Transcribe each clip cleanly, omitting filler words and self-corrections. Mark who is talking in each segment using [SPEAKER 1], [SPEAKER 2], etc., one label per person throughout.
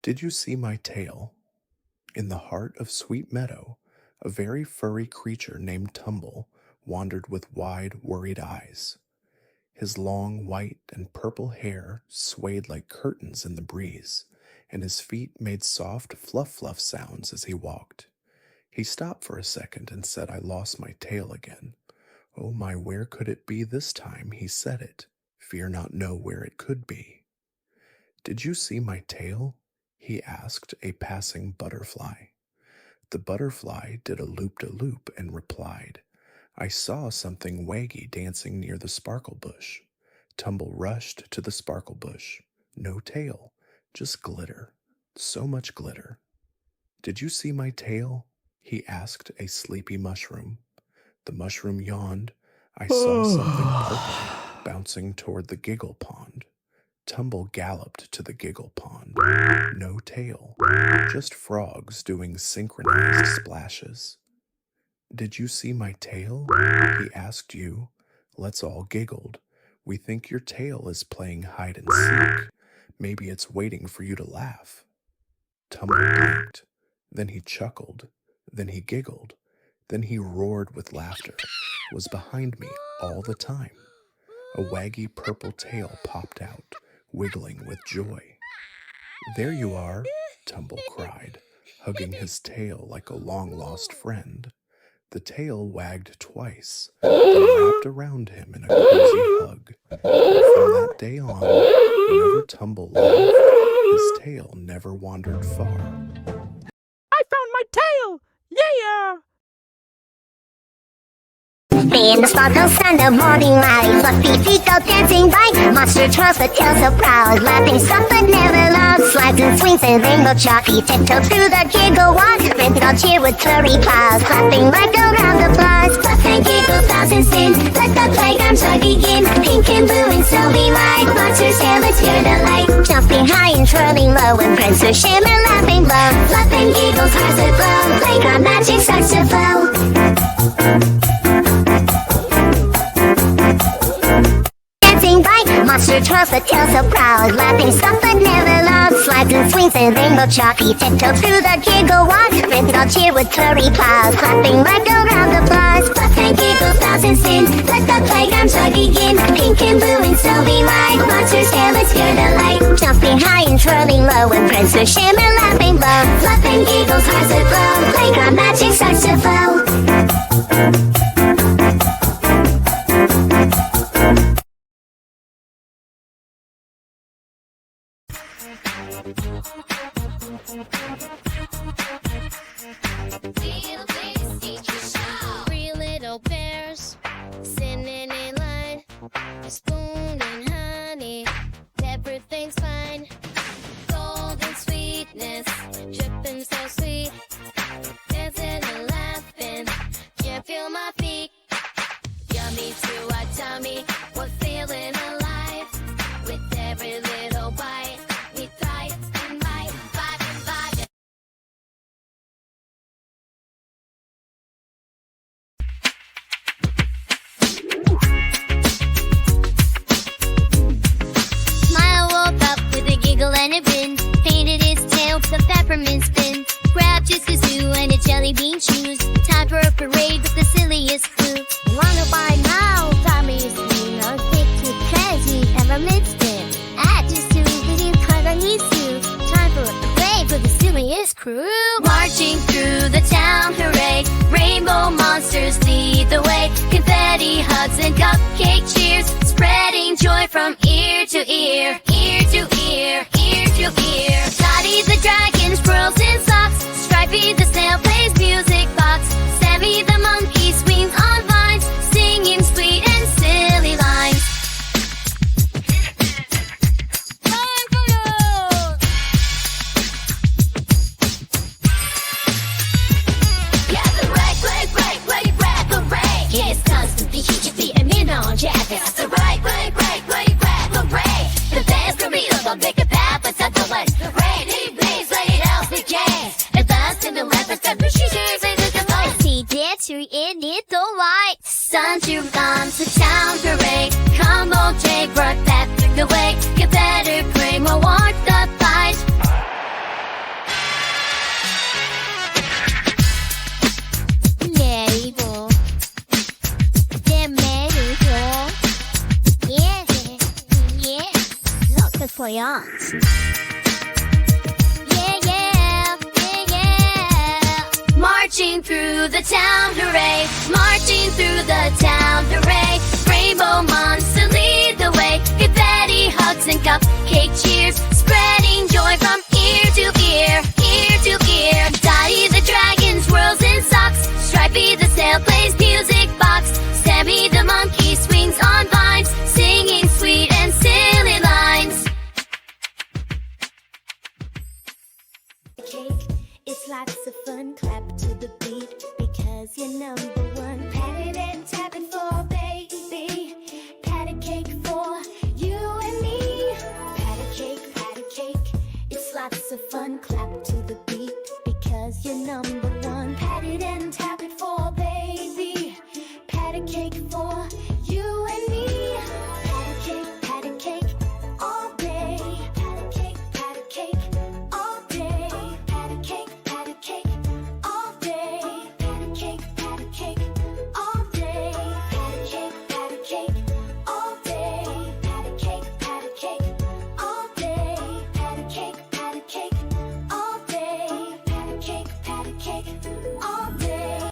[SPEAKER 1] Did you see my tail? In the heart of Sweet Meadow, a very furry creature named Tumble wandered with wide, worried eyes. His long white and purple hair swayed like curtains in the breeze, and his feet made soft fluff-fluff sounds as he walked. He stopped for a second and said, "I lost my tail again." "Oh my, where could it be this time?" he said it. "Fear not know where it could be." "Did you see my tail?" he asked a passing butterfly. The butterfly did a loop-de-loop and replied, "I saw something waggy dancing near the sparkle bush." Tumble rushed to the sparkle bush. No tail, just glitter, so much glitter. "Did you see my tail?" he asked a sleepy mushroom. The mushroom yawned. "I saw something purple bouncing toward the giggle pond." Tumble galloped to the giggle pond. No tail, just frogs doing synchronized splashes. "Did you see my tail?" he asked you. Let's all giggled. "We think your tail is playing hide and seek. Maybe it's waiting for you to laugh." Tumble blinked. Then he chuckled. Then he giggled. Then he roared with laughter. Was behind me all the time. A waggy purple tail popped out, wiggling with joy. "There you are," Tumble cried, hugging his tail like a long-lost friend. The tail wagged twice, then wrapped around him in a cozy hug. And from that day on, whenever Tumble laughed, his tail never wandered far.
[SPEAKER 2] I found my tail! Yeah!
[SPEAKER 3] In the sparkle sun, the morning light, fluffy feet go dancing by. Monster twirls the tail so proud, laughing soft but never loud. Slides and swings and rainbow chalky, tiptoe through the giggle walk. Friends all cheer with furry paws, clapping like a round of applause. Fluff and giggles, thousand spins, let the playground show begin. Pink and blue and so be white, monsters here, let's hear the light. Jumping high and twirling low, and friends who shimmer laughing low. Fluff and giggles, hearts that glow, playground magic starts to flow. Monster twirls the tail so proud, laughing soft but never loud. Slides and swings and rainbow chalky, tiptoe through the giggle walk. Friends all cheer with furry paws, clapping like a round of applause. Fluff and giggles, thousand spins, let the playground show begin. Pink and blue and so be white, monsters here, let's hear the light. Jumping high and twirling low, and friends who shimmer laughing low. Fluff and giggles, hearts that glow, playground magic starts to flow.
[SPEAKER 4] Three little bears sitting in line, spoon and honey, everything's fine. Golden sweetness, dripping so sweet, dancing and laughing, can't feel my feet. Yummy to our tummy, we're feeling alive. With every little bite, we thrive and bite, vibe and vibe. Smile woke up with a giggle and a grin, painted his tail with a peppermint spin, grabbed his kazoo and a jelly bean shoes. Time for a parade with the silliest crew. Wanna buy now, Tommy's green, or stick to crazy peppermint spin. Add just to video card on YouTube. Time for a parade for the silliest crew. Marching through the town, hooray! Rainbow monsters lead the way. Confetti hugs and cupcake cheers, spreading joy from ear to ear, ear to ear, ear to ear. Dottie the dragon twirls in socks, Stripey the snail plays music box, Sammy the monkey swings on vines, singing sweet and silly lines. Yeah, the right, yes, constantly hit your feet and mean on jack. That's the right, the best for me, the bigger path, but not the less. Rainy, please, lay it out, the gas. Advanced in the left, but the she's in the light. See, dancer in it, the light. Sun to run to town parade. Combo take, brought that the way. Get better, bring more warmth, the fight.
[SPEAKER 3] for yachts.
[SPEAKER 4] Yeah, yeah, yeah, yeah. Marching through the town, hooray! Marching through the town, hooray! Rainbow monster lead the way. Confetti, hugs, and cupcake cheers, spreading joy from ear to ear, ear to ear. Dottie the dragon swirls in socks. Stripey the snail plays music box. Sammy the monkey swings on vines, singing sweet and silly lines.
[SPEAKER 3] Cake, it's lots of fun. Clap to the beat because you're number one. Pat it and tap it for baby. Pat a cake for you and me. Pat a cake, it's lots of fun. Clap to the beat because you're number one. Pat it and tap it for baby. Pat a cake for you and me. Pat a cake all day. Pat a cake all day. Pat a cake all day. Pat a cake all day. Pat a cake all day. Pat a cake all day. Pat a cake all day. Pat a cake all day.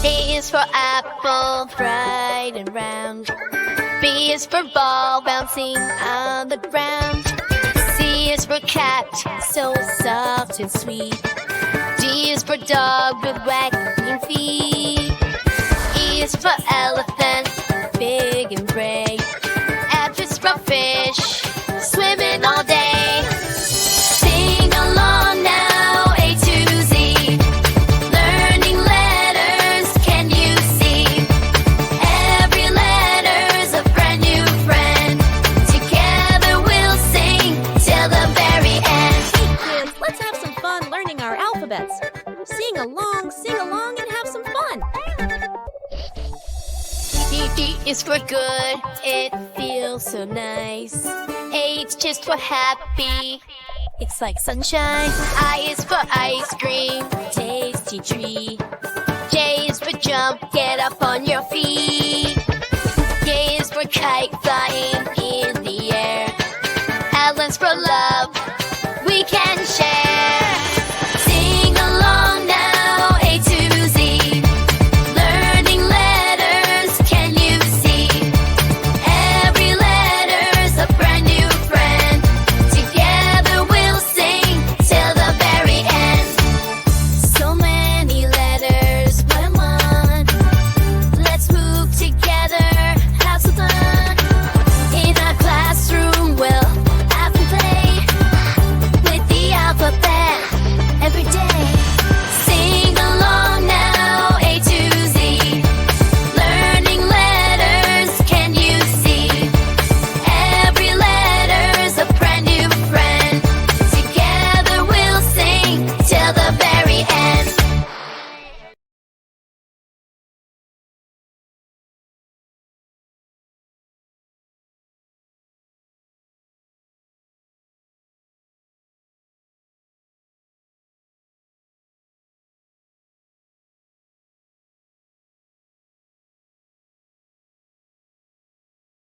[SPEAKER 4] A is for apple, bright and round. B is for ball, bouncing on the ground. C is for cat, so soft and sweet. D is for dog with wagging feet. E is for elephant, big and brave. F is for fish, swimming all day. Sing along now, A to Z. Learning letters, can you see? Every letter's a brand new friend. Together we'll sing till the very end.
[SPEAKER 5] Hey kids, let's have some fun learning our alphabets. Sing along, and have some fun.
[SPEAKER 4] D is for good, it feels so nice. H just for happy, it's like sunshine. I is for ice cream, tasty treat. J is for jump, get up on your feet. K is for kite, flying in the air. L is for love.